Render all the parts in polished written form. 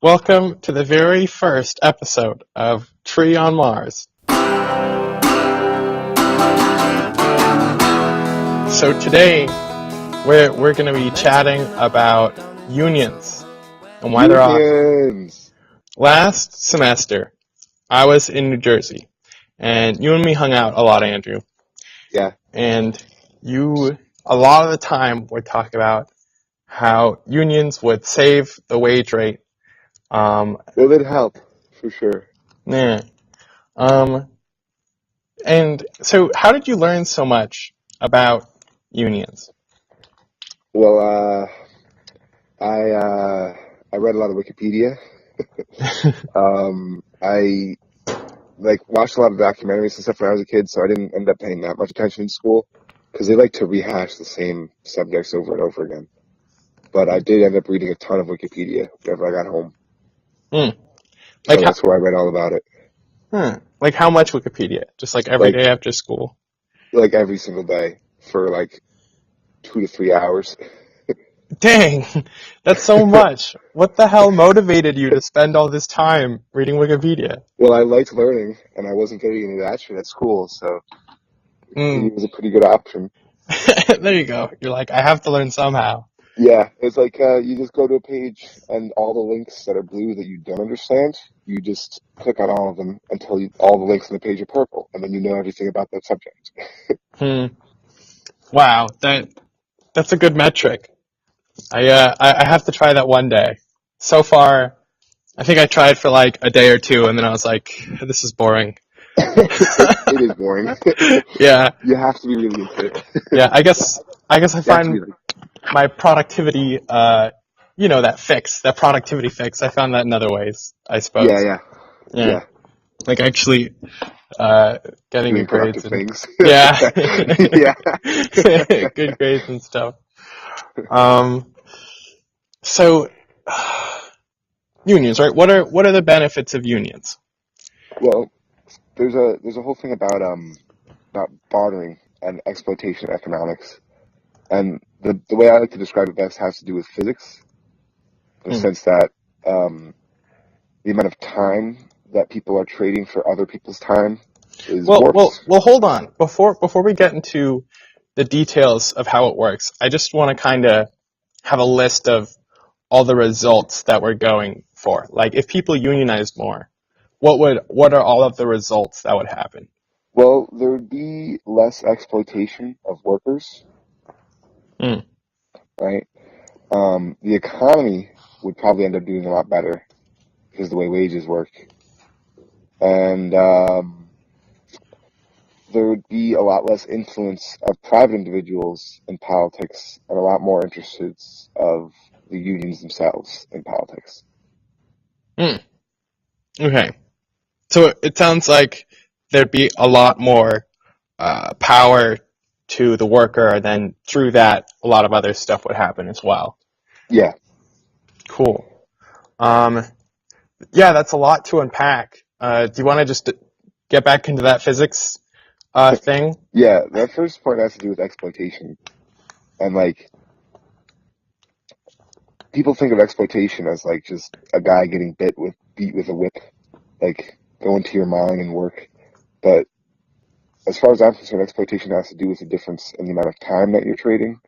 Welcome to the very first episode of Tree on Mars. So today we're going to be chatting about unions and why they're awesome. Unions. Last semester, I was in New Jersey, and you and me hung out a lot, Andrew. Yeah. And you, a lot of the time, would talk about how unions would save the wage rate. It would help, for sure. Yeah. And so how did you learn so much about unions? Well, I read a lot of Wikipedia. I watched a lot of documentaries and stuff when I was a kid, so I didn't end up paying that much attention in school because they like to rehash the same subjects over and over again. But I did end up reading a ton of Wikipedia whenever I got home. Hmm. So that's where I read all about it. Like how much Wikipedia? Just like every day after school? Like every single day for like 2 to 3 hours. Dang, that's so much. What the hell motivated you to spend all this time reading Wikipedia? Well, I liked learning, and I wasn't getting any of that shit at school, so Wikipedia was a pretty good option. There you go. You're like, I have to learn somehow. Yeah, it's like you just go to a page, and all the links that are blue that you don't understand, you just click on all of them until all the links on the page are purple, and then you know everything about that subject. Wow, that's a good metric. I have to try that one day. So far, I think I tried for like a day or two, and then I was like, this is boring. It is boring. Yeah. You have to be really into it. Yeah, I guess I find my productivity, that productivity fix, I found that in other ways, I suppose. Yeah. Like actually, getting Doing good grades. productive things. Yeah. Yeah. Good grades and stuff. So, unions, right? What are the benefits of unions? Well, there's a whole thing about bartering and exploitation economics. And the way I like to describe it best has to do with physics, in the sense that the amount of time that people are trading for other people's time is warped. Well, hold on. Before we get into the details of how it works, I just want to kind of have a list of all the results that we're going for. Like, if people unionized more, what are all of the results that would happen? Well, there would be less exploitation of workers, right? The economy would probably end up doing a lot better because of the way wages work. And there would be a lot less influence of private individuals in politics and a lot more interest of the unions themselves in politics. Okay. So it sounds like there'd be a lot more power to the worker, and then through that, a lot of other stuff would happen as well. Yeah. Cool. Yeah, that's a lot to unpack. Do you want to just get back into that physics thing? Yeah, that first part has to do with exploitation. And people think of exploitation as just a guy getting beat with a whip, go into your mine and work. But as far as I'm concerned, exploitation has to do with the difference in the amount of time that you're trading.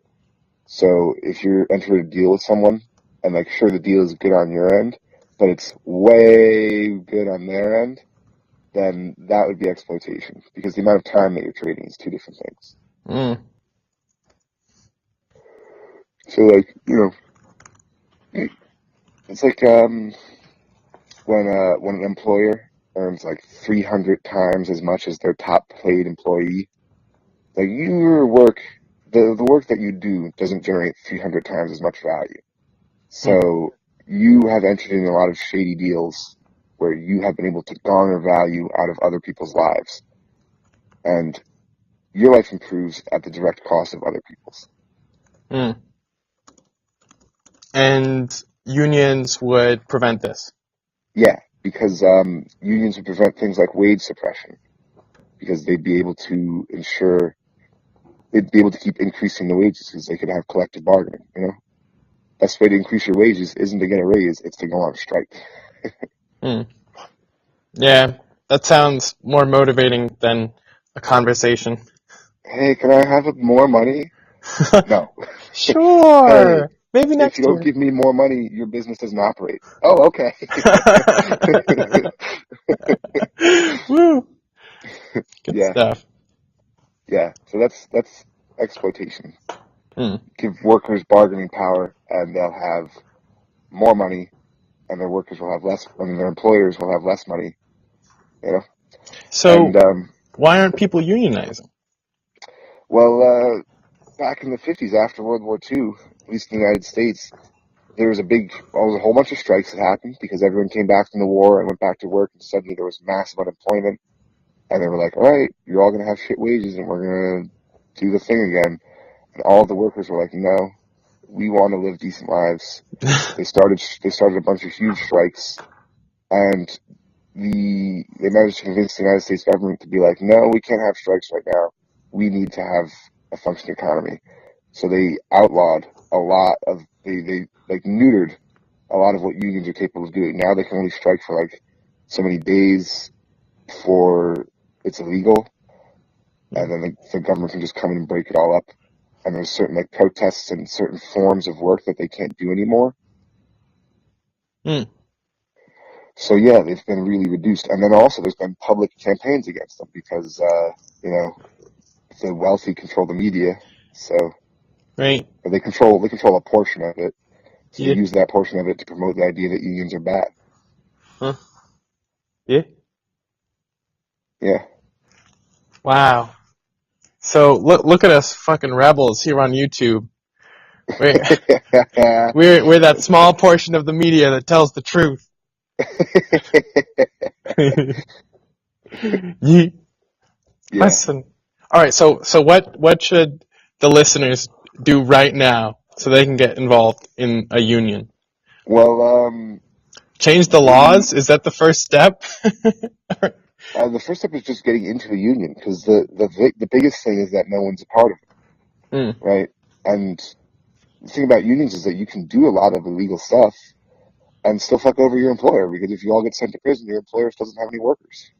So if you're entering a deal with someone, and sure, the deal is good on your end, but it's way good on their end, then that would be exploitation, because the amount of time that you're trading is two different things. So it's like when an employer earns 300 times as much as their top paid employee. Your work, the work that you do doesn't generate 300 times as much value. So you have entered in a lot of shady deals where you have been able to garner value out of other people's lives. And your life improves at the direct cost of other people's. And unions would prevent this? Yeah, because unions would prevent things like wage suppression, because they'd be able to keep increasing the wages because they could have collective bargaining, best way to increase your wages isn't to get a raise, it's to go on strike. Hmm. Yeah, that sounds more motivating than a conversation. Hey, can I have more money? No. Hey, Sure. Maybe if you next don't year. give me more money, your business doesn't operate. Oh, okay. Woo. Good Yeah, stuff. yeah. So that's exploitation. Hmm. Give workers bargaining power, and they'll have more money, and their workers will have less. I mean, their employers will have less money. You know. And So, why aren't people unionizing? well, back in the 50s, after World War II, at least in the United States, there was a whole bunch of strikes that happened because everyone came back from the war and went back to work, and suddenly there was massive unemployment. And they were like, all right, you're all going to have shit wages and we're going to do the thing again. And all the workers were like, no, we want to live decent lives. They started a bunch of huge strikes, and they managed to convince the United States government to be like, no, we can't have strikes right now. We need to have a functioning economy. So they outlawed a lot of, they like neutered a lot of what unions are capable of doing. Now they can only strike for like so many days before it's illegal, and then the government can just come in and break it all up. And there's certain like protests and certain forms of work that they can't do anymore. Hmm. So yeah, they've been really reduced. And then also there's been public campaigns against them because you know, the wealthy control the media, so Right. or they control a portion of it. So they Yeah. use that portion of it to promote the idea that unions are bad. Huh. Yeah. Yeah. Wow. So look at us fucking rebels here on YouTube. We're we're that small portion of the media that tells the truth. Ye- Yeah. Listen. All right. So what should the listeners do right now so they can get involved in a union? Well, Change the laws? Is that the first step? the first step is just getting into a union because the biggest thing is that no one's a part of it, Hmm. right? And the thing about unions is that you can do a lot of illegal stuff and still fuck over your employer because if you all get sent to prison, your employer still doesn't have any workers.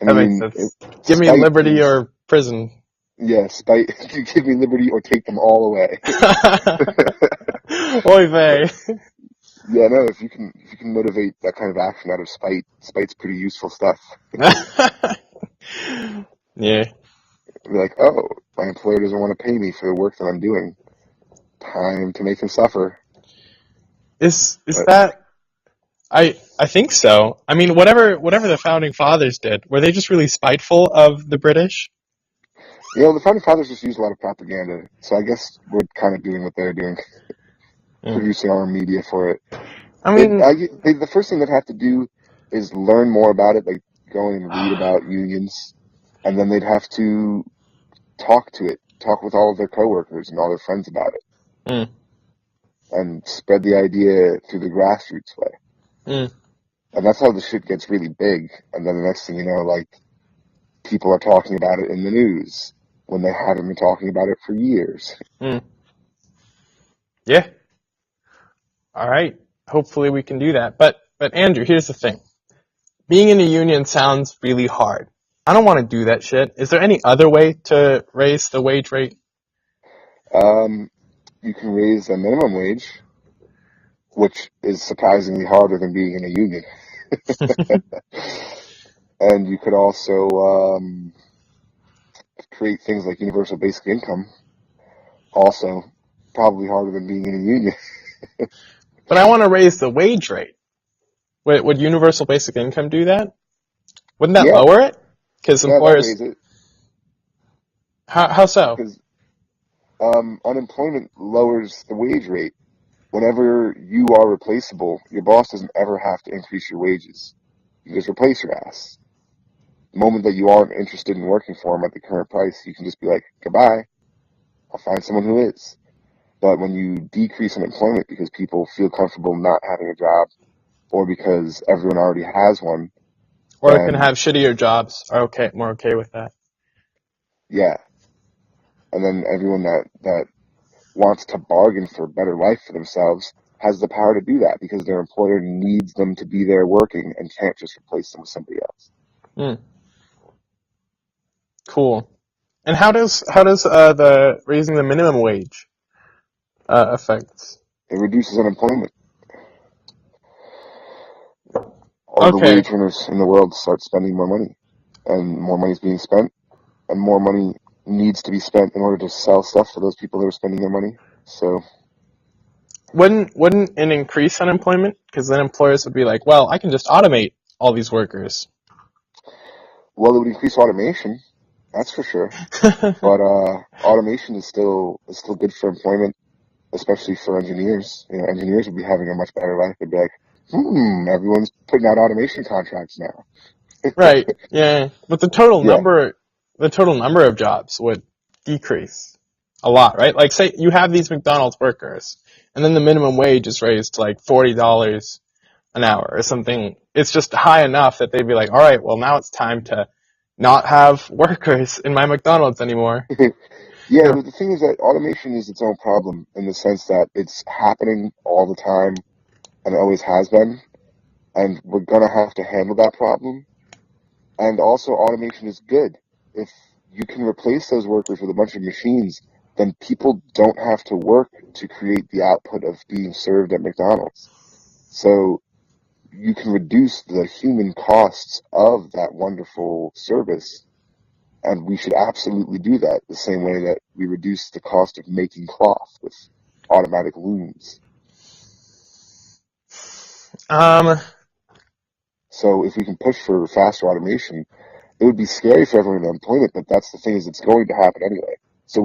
That I makes mean, sense. Give me spite liberty is, or prison. yeah, spite, you give me liberty or take them all away. Oy vey. Yeah, no, if you can motivate that kind of action out of spite's pretty useful stuff. Yeah. Be like, oh, my employer doesn't want to pay me for the work that I'm doing. Time to make him suffer. Is But that I think so. I mean, whatever the founding fathers did, were they just really spiteful of the British? the founding fathers just used a lot of propaganda, so I guess we're kind of doing what they're doing, Mm. producing our media for it. I mean, The first thing they'd have to do is learn more about it, like go and read about unions, and then they'd have to talk with all of their coworkers and all their friends about it, mm, and spread the idea through the grassroots way. mm, And that's how the shit gets really big. And then the next thing you know, like people are talking about it in the news when they haven't been talking about it for years. mm. Yeah. All right. Hopefully we can do that. But Andrew, here's the thing. Being in a union sounds really hard. I don't want to do that shit. Is there any other way to raise the wage rate? Um, you can raise the minimum wage, which is surprisingly harder than being in a union. And you could also create things like universal basic income, also probably harder than being in a union. But I want to raise the wage rate. Would universal basic income do that? Wouldn't that Yeah, lower it? Because yeah, that'll employers, raise it how so? because unemployment lowers the wage rate. Whenever you are replaceable, your boss doesn't ever have to increase your wages. You just replace your ass. The moment that you aren't interested in working for him at the current price, you can just be like, goodbye, I'll find someone who is. But when you decrease unemployment because people feel comfortable not having a job or because everyone already has one, Or can then have shittier jobs are more okay with that. yeah. And then everyone that wants to bargain for a better life for themselves has the power to do that because their employer needs them to be there working and can't just replace them with somebody else. Hmm. Cool. And how does the raising the minimum wage affect? It reduces unemployment. All the Okay. wage earners in the world start spending more money, and more money is being spent, and more money needs to be spent in order to sell stuff for those people that are spending their money. So, Wouldn't it increase unemployment? Because then employers would be like, well, I can just automate all these workers. well, it would increase automation, that's for sure. But automation is still good for employment, especially for engineers. You know, engineers would be having a much better life. They'd be like, everyone's putting out automation contracts now. Right. Yeah. But Yeah. the total number of jobs would decrease a lot, right? Like say you have these McDonald's workers and then the minimum wage is raised to like $40 an hour or something. It's just high enough that they'd be like, all right, well now it's time to not have workers in my McDonald's anymore. Yeah, You but the thing is that automation is its own problem in the sense that it's happening all the time and it always has been, and we're gonna have to handle that problem. And also, automation is good. If you can replace those workers with a bunch of machines, then people don't have to work to create the output of being served at McDonald's. So you can reduce the human costs of that wonderful service, and we should absolutely do that the same way that we reduce the cost of making cloth with automatic looms. know. So if we can push for faster automation, it would be scary for everyone in employment, but that's the thing is it's going to happen anyway. So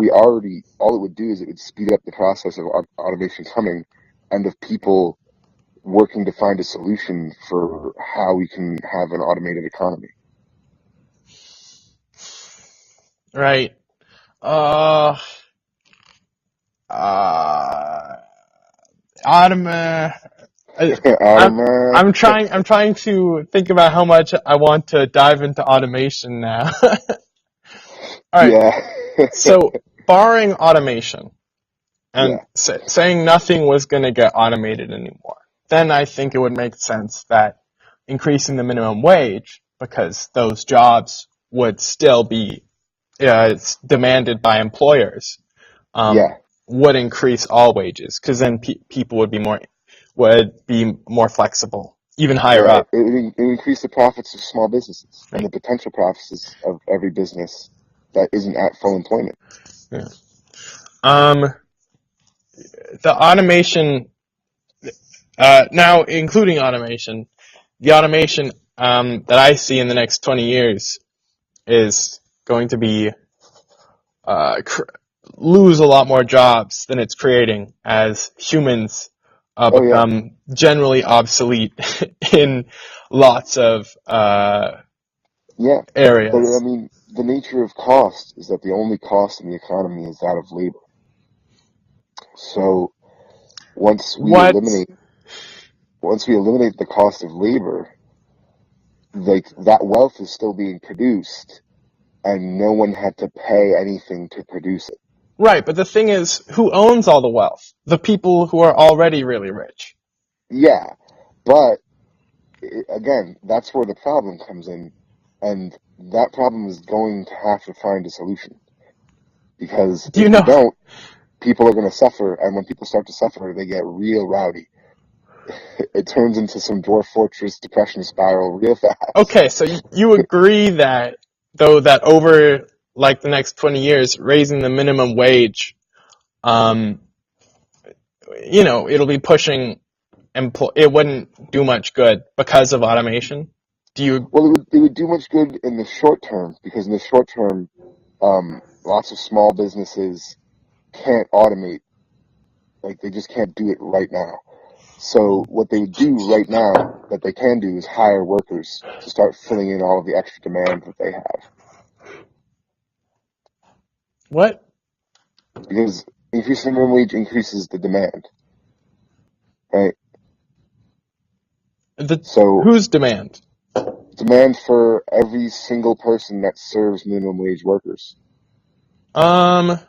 all it would do is it would speed up the process of automation coming and of people working to find a solution for how we can have an automated economy. Right. Uh, uh, autom- I, I'm, I'm trying, I'm trying to think about how much I want to dive into automation now. All right. Yeah. So, barring automation and Yeah. saying nothing was going to get automated anymore, then I think it would make sense that increasing the minimum wage, because those jobs would still be it's demanded by employers, um, Yeah. would increase all wages, because then people would be more flexible, even higher Yeah. up. It would increase the profits of small businesses and Right? the potential profits of every business that isn't at full employment. Yeah. Um, the automation now, including automation, the automation that I see in the next 20 years is going to be cr- lose a lot more jobs than it's creating as humans Oh yeah. become generally obsolete in lots of Yeah. But I areas. mean, the nature of cost is that the only cost in the economy is that of labor. So once we What? eliminate once we eliminate the cost of labor, like that wealth is still being produced and no one had to pay anything to produce it. Right, but the thing is, who owns all the wealth? The people who are already really rich. Yeah, but again, that's where the problem comes in, and that problem is going to have to find a solution because Do you if we know? don't, people are going to suffer, and when people start to suffer, they get real rowdy. It turns into some dwarf fortress depression spiral real fast. Okay, so you agree that though that over like the next 20 years, raising the minimum wage, um, it'll be pushing it wouldn't do much good because of automation. Do you? Well, it would do much good in the short term because in the short term, lots of small businesses can't automate, like they just can't do it right now. So what they would do right now that they can do is hire workers to start filling in all of the extra demand that they have. What? Because increasing minimum wage increases the demand, right? The So whose demand? demand for every single person that serves minimum wage workers. Um,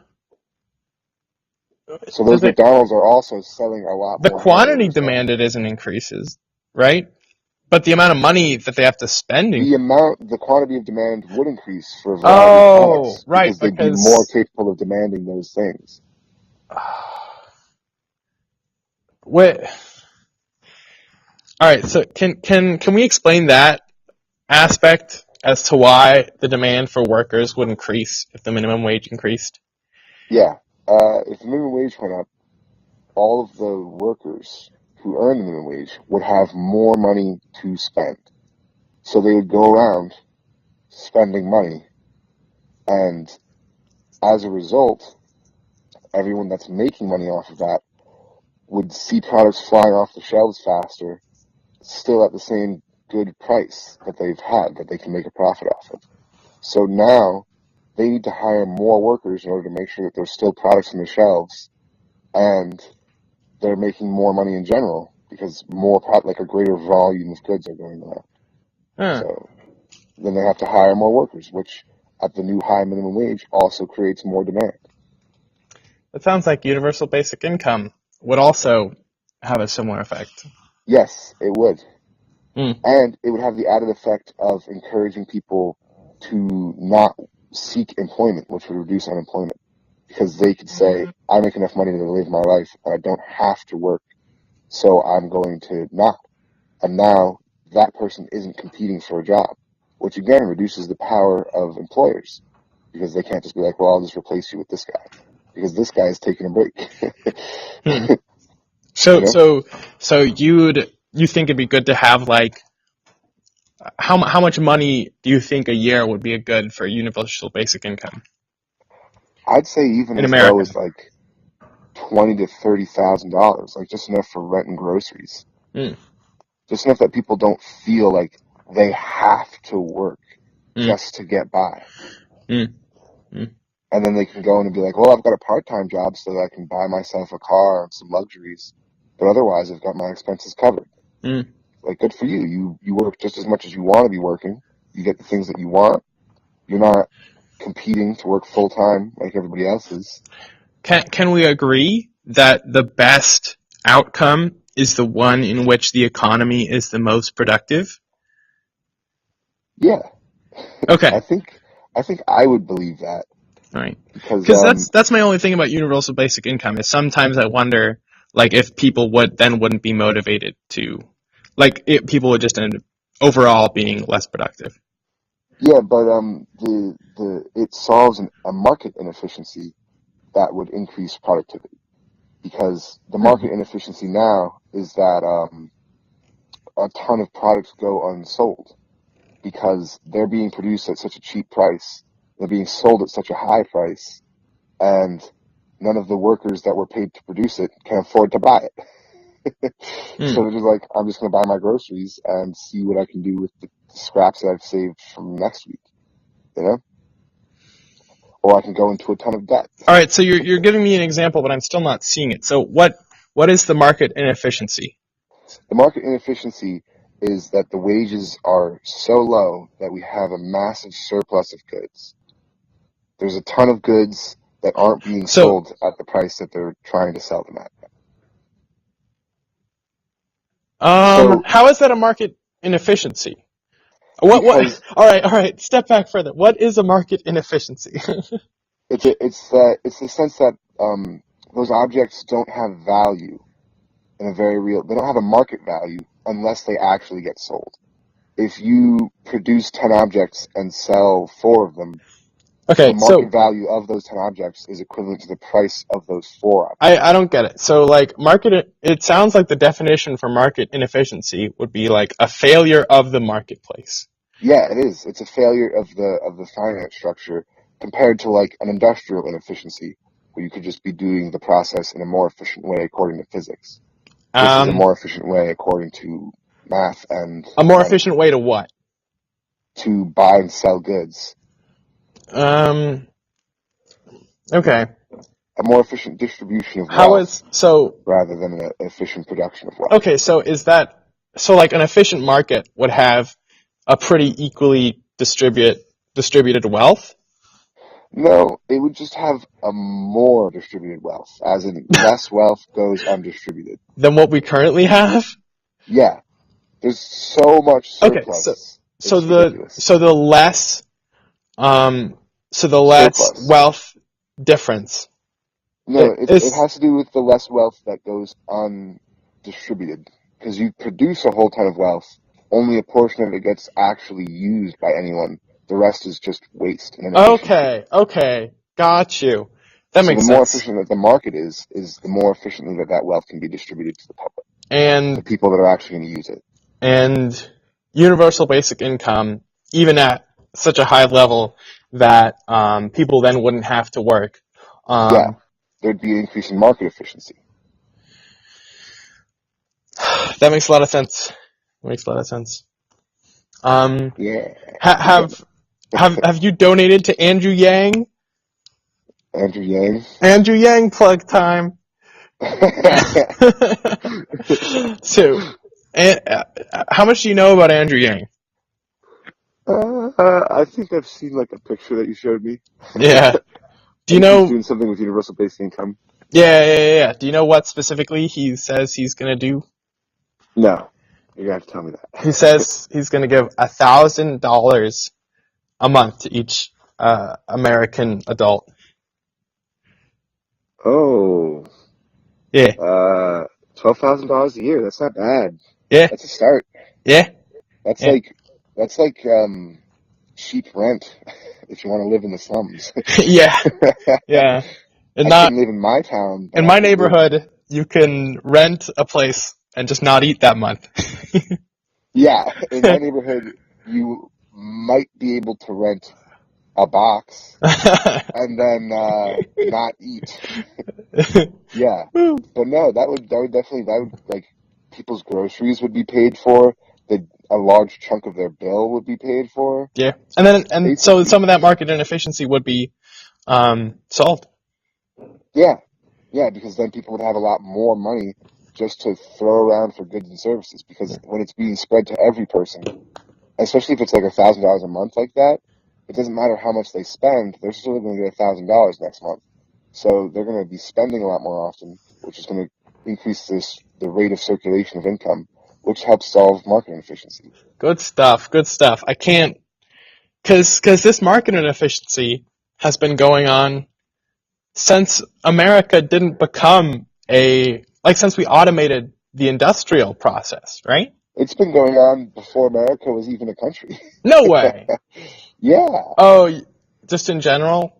So Does those it, McDonald's are also selling a lot the more quantity hamburgers now. demanded isn't increases, right? But the amount of money that they have to spend The quantity of demand would increase for a variety of Oh, products right, because they'd be more because capable of demanding those things. wait, all right, so can we explain that aspect as to why the demand for workers would increase if the minimum wage increased? Yeah, if the minimum wage went up, all of the workers who earn the minimum wage would have more money to spend. So they would go around spending money, and as a result, everyone that's making money off of that would see products flying off the shelves faster, still at the same good price that they've had, that they can make a profit off of. So now they need to hire more workers in order to make sure that there's still products on the shelves and they're making more money in general because like a greater volume of goods are going around. Huh. So then they have to hire more workers, which at the new high minimum wage also creates more demand. It sounds like universal basic income would also have a similar effect. Yes, it would. Mm. And it would have the added effect of encouraging people to not seek employment, which would reduce unemployment because they could say, I make enough money to live my life and I don't have to work, so I'm going to not. And now that person isn't competing for a job, which again reduces the power of employers because they can't just be like, well, I'll just replace you with this guy because this guy is taking a break. Hmm. You So know? so so you think it'd be good to have like how much money do you think a year would be a good for universal basic income I'd say even in as low America? as like $20,000 to $30,000, like just enough for rent and groceries. Mm. Just enough that people don't feel like they have to work Mm. just to get by. Mm. Mm. And then they can go in and be like, well, I've got a part-time job so that I can buy myself a car and some luxuries, but otherwise I've got my expenses covered. Mm. Like, good for you. You work just as much as you want to be working. You get the things that you want. You're not competing to work full-time like everybody else is. Can we agree that the best outcome is the one in which the economy is the most productive? Yeah, Okay. I think I would believe that Right. because Because that's my only thing about universal basic income is sometimes I wonder like if people wouldn't be motivated to like people would just end up overall being less productive. yeah, but the it solves a market inefficiency that would increase productivity because the Hmm. market inefficiency now is that a ton of products go unsold because they're being produced at such a cheap price, they're being sold at such a high price, and none of the workers that were paid to produce it can afford to buy it. Hmm. So they're just like, I'm just going to buy my groceries and see what I can do with the scraps that I've saved from next week, you know? Or I can go into a ton of debt. All right, so you're giving me an example, but I'm still not seeing it. So what is the market inefficiency? The market inefficiency is that the wages are so low that we have a massive surplus of goods. There's a ton of goods that aren't being So sold at the price that they're trying to sell them at. So how is that a market inefficiency? What because all right, step back further. What is a market inefficiency? it's the sense that those objects don't have value in a very real. They don't have a market value unless they actually get sold. If you produce 10 objects and sell 4 of them, the Okay, market so value of those 10 objects is equivalent to the price of those 4 I objects. don't get it. So like it sounds like the definition for market inefficiency would be like a failure of the marketplace. Yeah, it is. It's a failure of the finance structure compared to like an industrial inefficiency where you could just be doing the process in a more efficient way according to physics. This is a Um, more efficient way according to math and a more money efficient way to what? to buy and sell goods. Um, okay. A more efficient distribution of How wealth is so rather than an efficient production of wealth. okay, so is that so like an efficient market would have a pretty equally distributed wealth? No, it would just have a more distributed wealth, as in less wealth goes undistributed. Than what we currently have? Yeah, there's so much Okay, so surplus. so It's the ridiculous. so the less um so the less Surplus. wealth difference No, it is has to do with the less wealth that goes undistributed. Because you produce a whole ton of wealth, only a portion of it gets actually used by anyone. The rest is just waste and inefficiency. okay, got you. That So the makes more sense. efficient that the market is the more efficiently that wealth can be distributed to the public, the And people that are actually going to use it. and universal basic income, even at such a high level that people then wouldn't have to work. Yeah, Um, there'd be an increase in market efficiency. that makes a lot of sense. Makes a lot of sense. Um, Yeah, ha- have have you donated to Andrew Yang? Andrew Yang. Andrew Yang plug time. So, how much do you know about Andrew Yang? I think I've seen like a picture that you showed me. Yeah. Do I you think he's know? doing something with universal basic income. Yeah. Do you know what specifically he says he's gonna do? No, you're gonna have to tell me He that. says he's gonna give $1,000 a month to each American adult. Oh, Yeah. $12,000 a year. That's not bad. Yeah. That's a start. Yeah. That's Yeah. like cheap rent if you want to live in the slums. Yeah. Yeah. And I not couldn't live in my town, but in I my could live. neighborhood, you can rent a place and just not eat that month. Yeah, in my neighborhood, you might be able to rent a box and then not eat. Yeah, but no, that would definitely like people's groceries would be paid for. A large chunk of their bill would be paid for. Yeah. And so Basically, some of that market inefficiency would be solved. yeah, yeah, because then people would have a lot more money just to throw around for goods and services. Because when it's being spread to every person, especially if it's like $1,000 a month like that, it doesn't matter how much they spend, they're still going to get $1,000 next month. So they're going to be spending a lot more often, which is going to increase the rate of circulation of income, which helps solve market inefficiency. Good stuff. Good stuff. I can't because this market inefficiency has been going on since America didn't become since we automated the industrial process, right? It's been going on before America was even a country. No way. Yeah, Oh, just in general?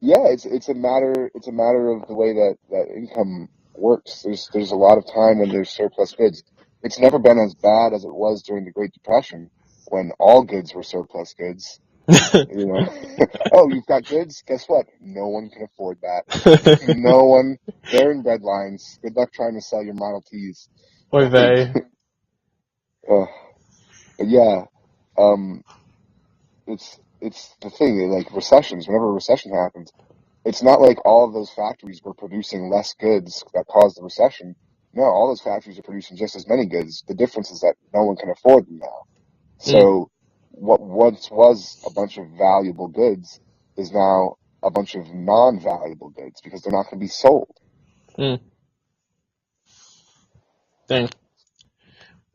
yeah, it's a matter of the way that income works. There's a lot of time when there's surplus goods. It's never been as bad as it was during the Great Depression when all goods were surplus goods. You know, oh, you've got goods. Guess what? No one can afford that. No one. They're in red lines. Good luck trying to sell your Model Ts. Oy Like, vey. but yeah, um, it's the thing. Like recessions. Whenever a recession happens, it's not like all of those factories were producing less goods that caused the recession. No, all those factories are producing just as many goods. The difference is that no one can afford them now. Mm, So what once was a bunch of valuable goods is now a bunch of non-valuable goods because they're not going to be sold. mm, dang.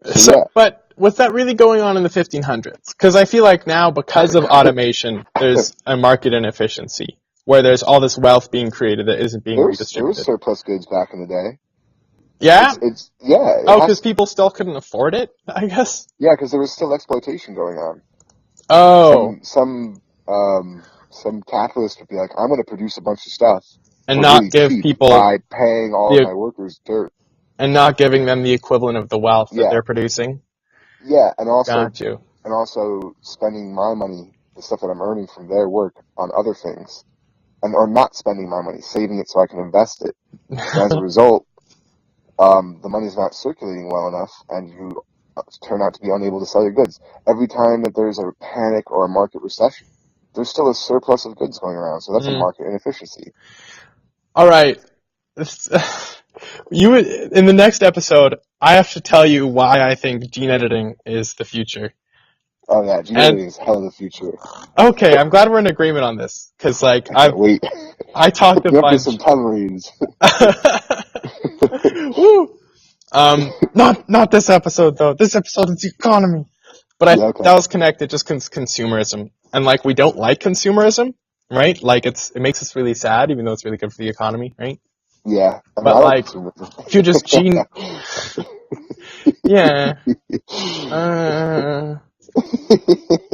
So So, yeah, but was that really going on in the 1500s? Because I feel like now, because of automation, there's a market inefficiency where there's all this wealth being created that isn't being there was redistributed. surplus goods back in the day. Yeah? It Oh, because has people still couldn't afford it, I guess? yeah because there was still exploitation going on. Oh, Some capitalist would be like, I'm going to produce a bunch of stuff and for not really give cheap people by paying all of the my workers dirt. and not giving them the equivalent of the wealth that Yeah, they're producing. yeah, and Got you. also spending my money, the stuff that I'm earning from their work, on other things, and or not spending my money, saving it so I can invest it. And as a result, the money's not circulating well enough, and you turn out to be unable to sell your goods. Every time that there's a panic or a market recession, there's still a surplus of goods going around, so that's a Mm. market inefficiency. All right. In the next episode, I have to tell you why I think gene editing is the future. Oh yeah, gene And editing is hell of the future. okay, I'm glad we're in agreement on this because like I can't wait. I talked Hook a me up with some bunch. tamarines. Woo! Not this episode though. This episode is the economy. But Yeah, okay. that was connected just consumerism, and like we don't like consumerism, right? Like it makes us really sad, even though it's really good for the economy, right? Yeah, I mean, But I like like consumerism. if you just yeah, uh,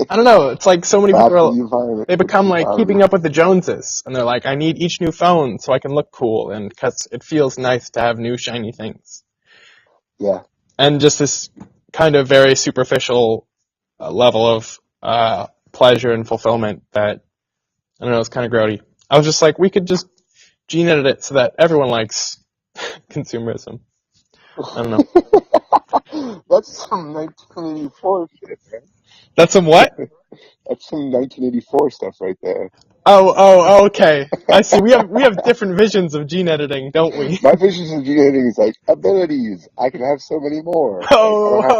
I don't know. It's like so many Bad people for are, the environment. they Good for become the like economy. keeping up with the Joneses, and they're like, I need each new phone so I can look cool, and because it feels nice to have new shiny things, Yeah. and just this kind of very superficial level of pleasure and fulfillment that I don't know, it's kind of grody. I was just like, we could just gene edit it so that everyone likes consumerism. I don't know. That's some 1984 shit, man. That's some what? That's some 1984 stuff right there. Oh, okay. I see. We have different visions of gene editing, don't we? My vision of gene editing is like abilities. I can have so many more. Like I don't have to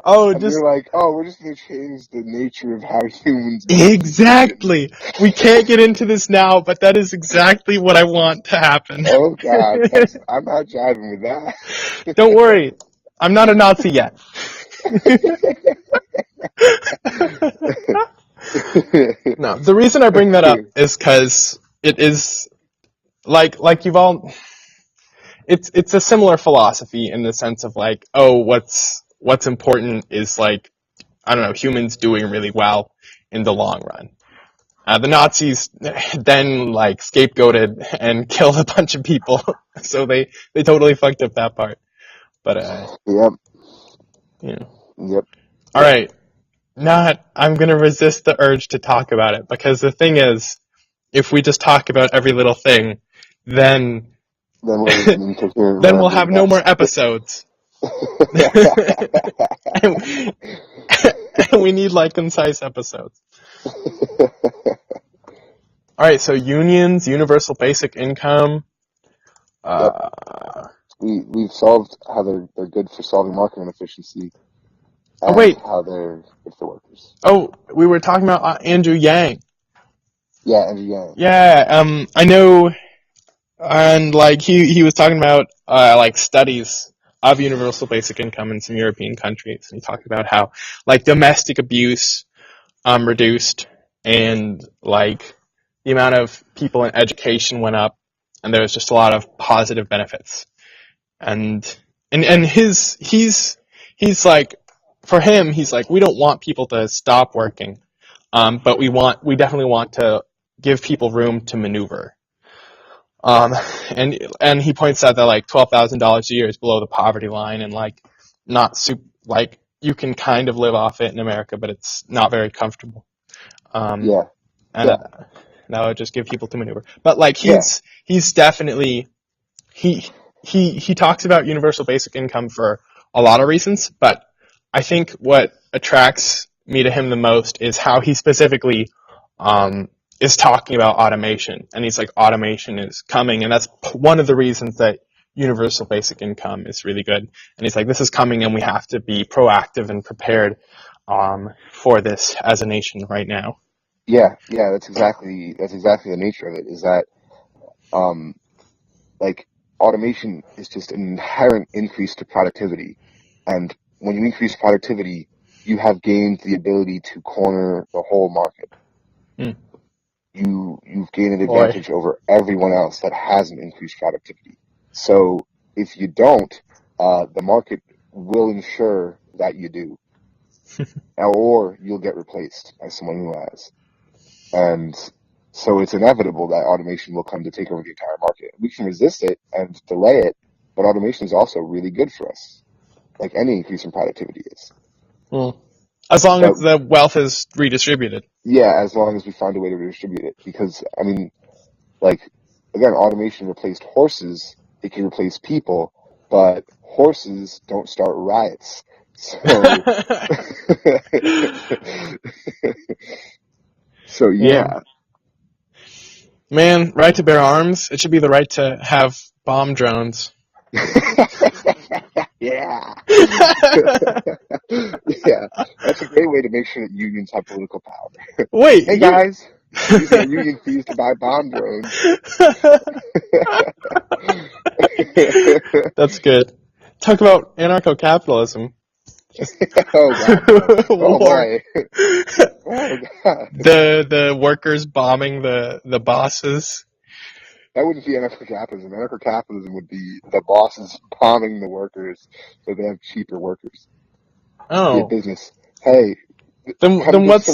Oh, die. And just you're like, oh, we're just gonna change the nature of how humans make decisions. exactly. We can't get into this now, but that is exactly what I want to happen. Oh God, I'm not jiving with that. Don't worry. I'm not a Nazi yet. No, the reason I bring that up is because it is like you've all it's a similar philosophy in the sense of like, oh, what's important is like, I don't know, humans doing really well in the long run. The Nazis then like scapegoated and killed a bunch of people, so they totally fucked up that part. But Yep, you know, yep, all yep. right. I'm gonna resist the urge to talk about it because the thing is, if we just talk about every little thing, then Then we're incoherent then we'll have rambling no more mess. episodes. and, and we need like concise episodes. All right, so unions, universal basic income. Yep. Uh, We've solved how they're good for solving market inefficiency oh and wait, how they're good for workers. we were talking about Andrew Yang. Yeah, and yeah, Yeah, I know, and like he was talking about like studies of universal basic income in some European countries, and he talked about how like domestic abuse reduced, and like the amount of people in education went up, and there was just a lot of positive benefits. And he's like, for him, he's like, we don't want people to stop working, but we definitely want to give people room to maneuver. Um, and he points out that like $12,000 a year is below the poverty line, and like not like you can kind of live off it in America, but it's not very comfortable. Um, yeah, and yeah, that would just give people to maneuver. But like yeah, he's definitely he he talks about universal basic income for a lot of reasons, but I think what attracts me to him the most is how he specifically is talking about automation, and he's like, automation is coming, and that's one of the reasons that universal basic income is really good. And he's like, this is coming, and we have to be proactive and prepared for this as a nation right now. yeah, yeah. That's exactly the nature of it. Is that um like automation is just an inherent increase to productivity, and when you increase productivity, you have gained the ability to corner the whole market. Mm, You've gained an boy. advantage over everyone else that hasn't increased productivity. So if you don't, the market will ensure that you do, or you'll get replaced by someone who has. And so it's inevitable that automation will come to take over the entire market. We can resist it and delay it, but automation is also really good for us, like any increase in productivity is. Mm. As long as But the wealth is redistributed. yeah, as long as we find a way to redistribute it, because I mean, like, again, automation replaced horses. It can replace people, but horses don't start riots. So, so Yeah. yeah. Man, right to bear arms. It should be the right to have bomb drones. Yeah. Yeah, that's a great way to make sure that unions have political power. Wait, Hey you. guys, using our union fees to buy bomb drones. That's good. Talk about anarcho-capitalism. Just Oh God, no. Oh war. boy. Oh God. The workers bombing the bosses. That wouldn't be anarcho-capitalism. Anarcho-capitalism would be the bosses bombing the workers so they have cheaper workers. Be a Oh, business. Hey, then what's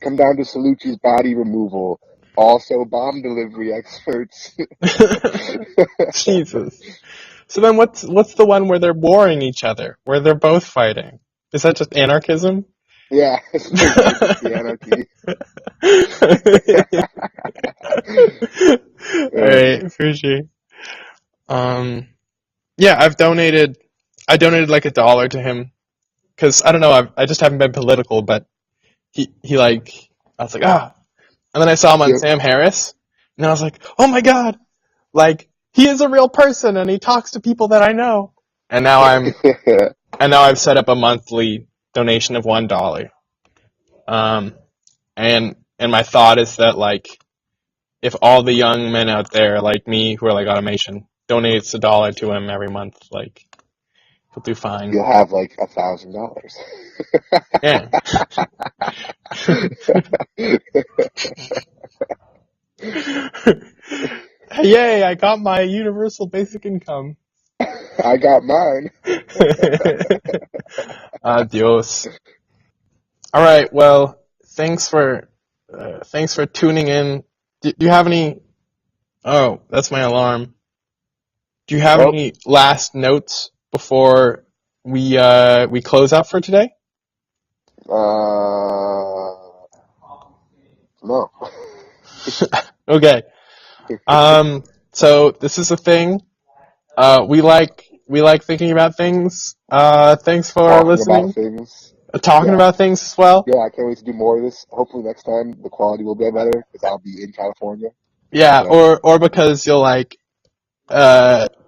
come down to Salucci's body removal. Also bomb delivery experts. Jesus? So then what's the one where they're warring each other, where they're both fighting? Is that just anarchism? Yeah, that would just be anarchy. All right, appreciate. Yeah, I donated like $1 to him because I don't know, I just haven't been political, but he like I was like and then I saw him on Yep. Sam Harris, and I was like, oh my god, like he is a real person and he talks to people that I know, and now I've set up a monthly donation of $1. And my thought is that like if all the young men out there like me who are like automation donates $1 to him every month, like he'll do fine. You'll have like $1,000. Yeah. Yay, I got my universal basic income. I got mine. Adios. All right, well, thanks for tuning in. Do you have any? Oh, that's my alarm. Do you have Well, any last notes before we close out for today? No. Okay. So this is a thing. We like thinking about things. Thanks for Talking about listening. things. Talking Yeah. about things as well. Yeah, I can't wait to do more of this. Hopefully next time the quality will be better because I'll be in California. Yeah, So, or because you'll like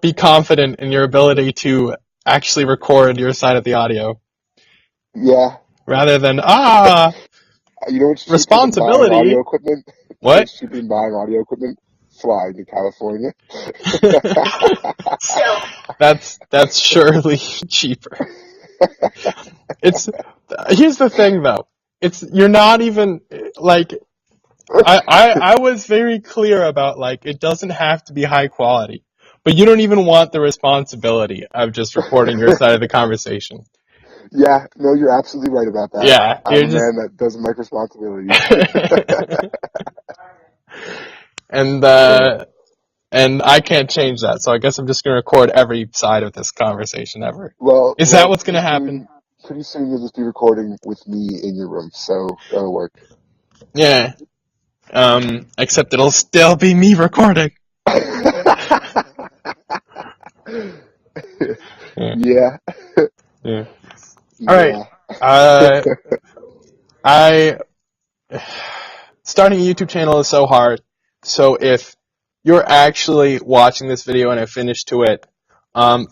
be confident in your ability to actually record your side of the audio yeah. rather than You know what's cheaper than buying audio responsibility. equipment? You know What? what's cheaper than buying audio equipment? Flying to California. That's surely cheaper. It's Here's the thing though. You're not even like I was very clear about like it doesn't have to be high quality. But you don't even want the responsibility of just recording your side of the conversation. Yeah, no, you're absolutely right about that. Yeah, I'm you're a just man that doesn't like responsibilities. and Yeah. and I can't change that, so I guess I'm just gonna record every side of this conversation ever. Well, Is that what's gonna happen? pretty soon you'll just be recording with me in your room, so that'll work. Yeah. Except it'll still be me recording. Yeah. Yeah. Yeah. All right. Yeah. I starting a YouTube channel is so hard. So if you're actually watching this video and have finished to it,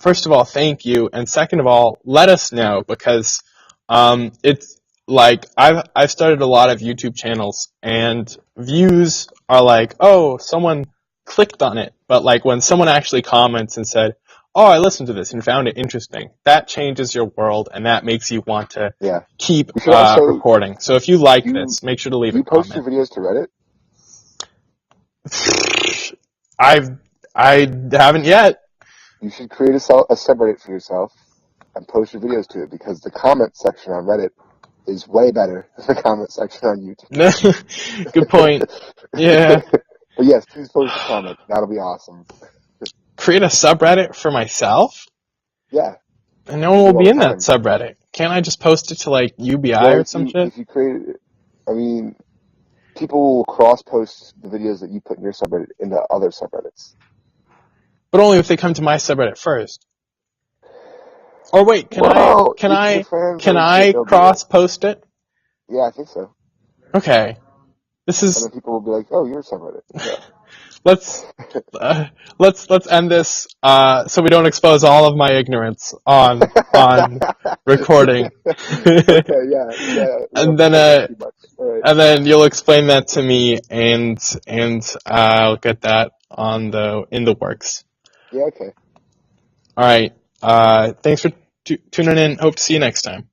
first of all, thank you, and second of all, let us know because it's like I've started a lot of YouTube channels and views are like, oh, someone clicked on it, but like when someone actually comments and said, oh, I listened to this and found it interesting, that changes your world and that makes you want to Yeah. keep You should also, recording. So if you like you, this, make sure to leave do a you post your comment. videos to Reddit? I haven't yet. You should create a subreddit for yourself and post your videos to it because the comment section on Reddit is way better than the comment section on YouTube. Good point. Yeah. But yes, please post a comment. That'll be awesome. Create a subreddit for myself? Yeah. And no one You will do all be the in that time. subreddit. Can't I just post it to like UBI Well, or some shit? if you create it, I mean, people will cross-post the videos that you put in your subreddit into other subreddits. But only if they come to my subreddit first. Or wait, can Well, if I your fans can like it, I they'll do it. cross post it? Yeah, I think so. Okay. This And is then people will be like, oh, you're a subreddit. Yeah. let's let's end this so we don't expose all of my ignorance on recording. Okay, yeah. We And don't then pretend too much. All right. and then you'll explain that to me, and I'll get that on the in the works. Yeah, okay. All right. Thanks for tuning in. Hope to see you next time.